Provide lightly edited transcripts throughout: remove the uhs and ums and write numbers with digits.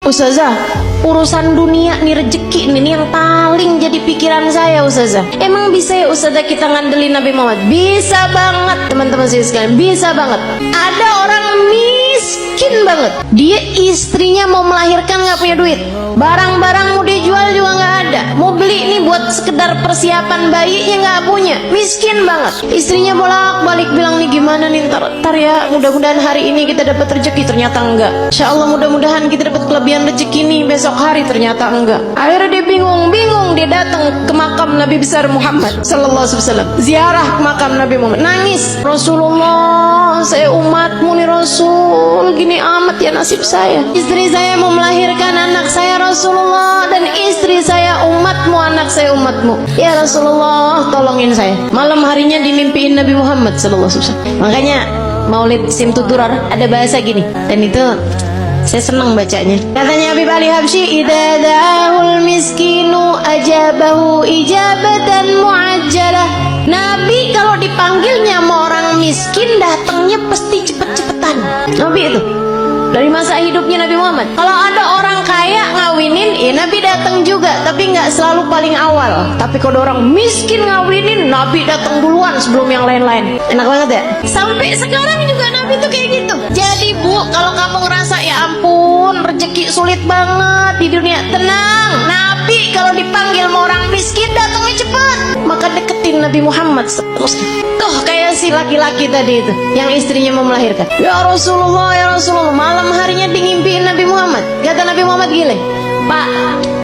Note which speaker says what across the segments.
Speaker 1: Ustazah, urusan dunia nih, rezeki ini yang paling jadi pikiran saya Ustazah. Emang bisa ya Ustazah kita ngandelin Nabi Muhammad? Bisa banget teman-teman saya sekalian, bisa banget. Ada orang miskin banget, dia istrinya mau melahirkan nggak punya duit, barang-barang mau dia jual juga nggak ada, mau beli nih buat sekedar persiapan bayinya nggak punya, miskin banget. Istrinya bolak-balik bilang nih gimana nih ntar ya, mudah-mudahan hari ini kita dapat rezeki, ternyata enggak. Insya Allah mudah-mudahan kita dapat kelebihan rezeki nih besok hari, ternyata enggak. Akhirnya dia bingung, dia datang ke makam Nabi besar Muhammad sallallahu alaihi wasallam, ziarah ke makam Nabi Muhammad, nangis, Rasulullah, saya umatmu nih Rasul, gini amat ya nasib saya, istri saya mau melahirkan anak saya Rasulullah, dan istri saya umatmu, anak saya umatmu, ya Rasulullah tolongin saya. Malam harinya dimimpiin Nabi Muhammad sallallahu alaihi wasallam. Makanya Maulid Simtuturar ada bahasa gini, dan itu saya senang bacanya. Katanya Habib Ali Habsyi, idza da'ahul miskinu ajabahu ijabatan muajjalah. Nabi kalau dipanggilnya sama orang miskin datangnya pasti cepet-cepetan. Nabi itu dari masa hidupnya Nabi Muhammad. Kalau ada orang kaya ngawinin, Nabi datang juga, tapi nggak selalu paling awal. Tapi kalau orang miskin ngawinin, Nabi datang duluan sebelum yang lain-lain. Enak banget ya. Sampai sekarang juga Nabi tuh kayak gitu. Jadi Bu, kalau kamu ngerasa ya ampun rezeki sulit banget di dunia, tenang. Nabi kalau dipanggil sama orang miskin datangnya cepet. Maka deketin Nabi Muhammad seterusnya. Tuh kayak si laki-laki tadi itu yang istrinya mau melahirkan. Ya Rasulullah, ya Rasulullah, malam harinya ngimpiin Nabi Muhammad. Kata Nabi Muhammad gile, Pak,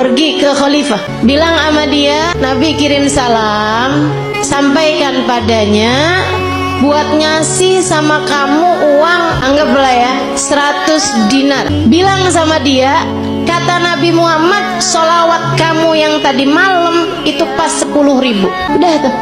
Speaker 1: pergi ke khalifah, bilang sama dia Nabi kirim salam, sampaikan padanya buat ngasih sama kamu uang, anggaplah ya 100 dinar. Bilang sama dia, kata Nabi Muhammad, sholawat kamu yang tadi malam itu pas 10.000. Udah tuh.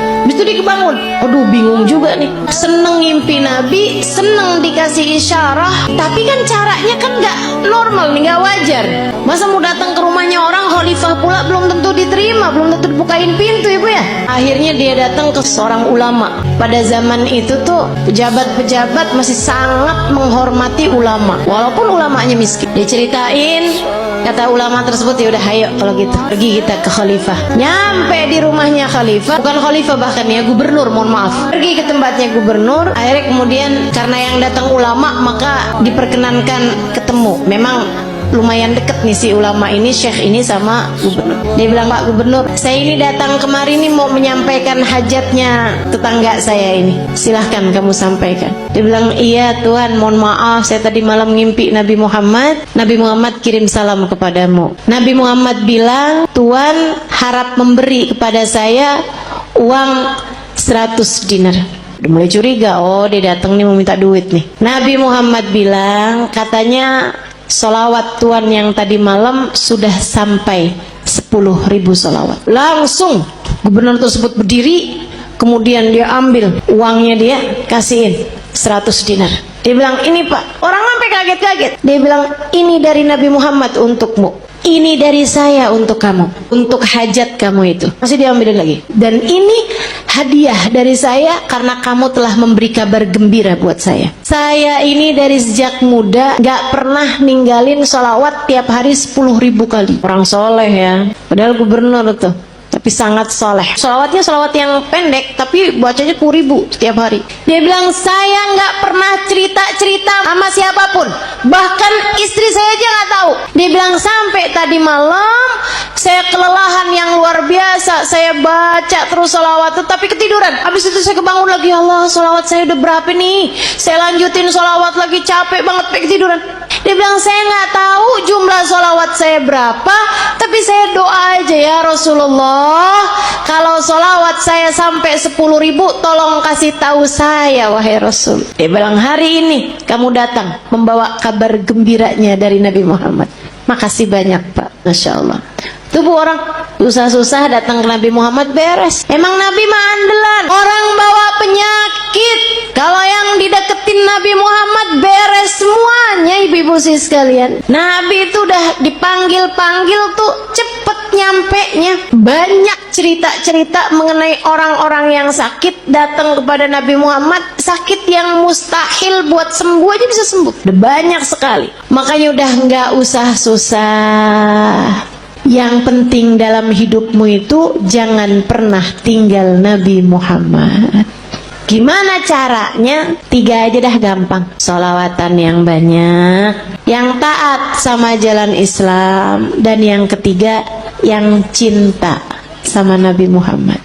Speaker 1: Habis itu dia kebangun, aduh bingung juga nih, seneng ngimpi Nabi, seneng dikasih isyarah, tapi kan caranya kan gak normal nih, gak wajar. Masa mau datang ke rumahnya orang khalifah pula, belum tentu diterima, belum tentu dibukain pintu ibu ya. Akhirnya dia datang ke seorang ulama. Pada zaman itu tuh pejabat-pejabat masih sangat menghormati ulama, walaupun ulamanya miskin. Dia ceritain, kata ulama tersebut, ya udah ayo kalau gitu pergi kita ke khalifah. Nyampe di rumahnya khalifah, bukan khalifah bahkan ya, gubernur, mohon maaf. Pergi ke tempatnya gubernur. Akhirnya kemudian karena yang datang ulama, maka diperkenankan ketemu. Memang lumayan deket nih si ulama ini, syekh ini sama gubernur. Dia bilang, Pak Gubernur, saya ini datang kemari nih mau menyampaikan hajatnya tetangga saya ini, silahkan kamu sampaikan. Dia bilang, iya Tuhan, mohon maaf, saya tadi malam ngimpi Nabi Muhammad, Nabi Muhammad kirim salam kepadamu. Nabi Muhammad bilang, Tuhan harap memberi kepada saya uang 100 dinar. Udah mulai curiga, oh dia datang nih mau minta duit nih. Nabi Muhammad bilang, katanya sholawat Tuhan yang tadi malam sudah sampai 10.000 sholawat. Langsung gubernur tersebut berdiri, kemudian dia ambil uangnya, dia kasihin 100 dinar. Dia bilang, ini Pak, orang sampai kaget-kaget. Dia bilang, ini dari Nabi Muhammad untukmu, ini dari saya untuk kamu, untuk hajat kamu itu. Masih diambilin lagi. Dan ini hadiah dari saya karena kamu telah memberi kabar gembira buat saya. Saya ini dari sejak muda gak pernah ninggalin sholawat tiap hari 10.000 kali. Orang soleh ya, padahal gubernur tuh, tapi sangat soleh. Sholawatnya sholawat yang pendek, tapi bacanya 10.000 setiap hari. Dia bilang, saya nggak pernah cerita-cerita sama siapapun, bahkan istri saya aja nggak tahu. Dia bilang, sampai tadi malam saya kelelahan yang luar biasa, saya baca terus sholawat, tapi ketiduran. Habis itu saya kebangun lagi, Allah, sholawat saya udah berapa nih? Saya lanjutin sholawat lagi, capek banget, sampai ketiduran. Dia bilang, saya nggak tahu jumlah sholawat saya berapa, tapi saya doa aja, ya Rasulullah, kalau sholawat saya sampai 10.000, tolong kasih tahu saya, wahai Rasul. Dia bilang, hari ini kamu datang membawa kabar gembiranya dari Nabi Muhammad. Makasih banyak Pak, Masya Allah. Tuh Bu, orang susah-susah datang ke Nabi Muhammad beres. Emang Nabi mah andalan. Orang bawa penyakit, kalau yang dideketin Nabi Muhammad beres semuanya, ibu-ibu sih sekalian. Nabi itu udah dipanggil-panggil tuh cepet nyampenya. Banyak cerita-cerita mengenai orang-orang yang sakit datang kepada Nabi Muhammad. sakit yang mustahil buat sembuh aja bisa sembuh. Udah banyak sekali. Makanya udah nggak usah susah. Yang penting dalam hidupmu itu jangan pernah tinggal Nabi Muhammad. Gimana caranya? 3 aja dah gampang. Sholawatan yang banyak, yang taat sama jalan Islam, dan yang ketiga yang cinta sama Nabi Muhammad.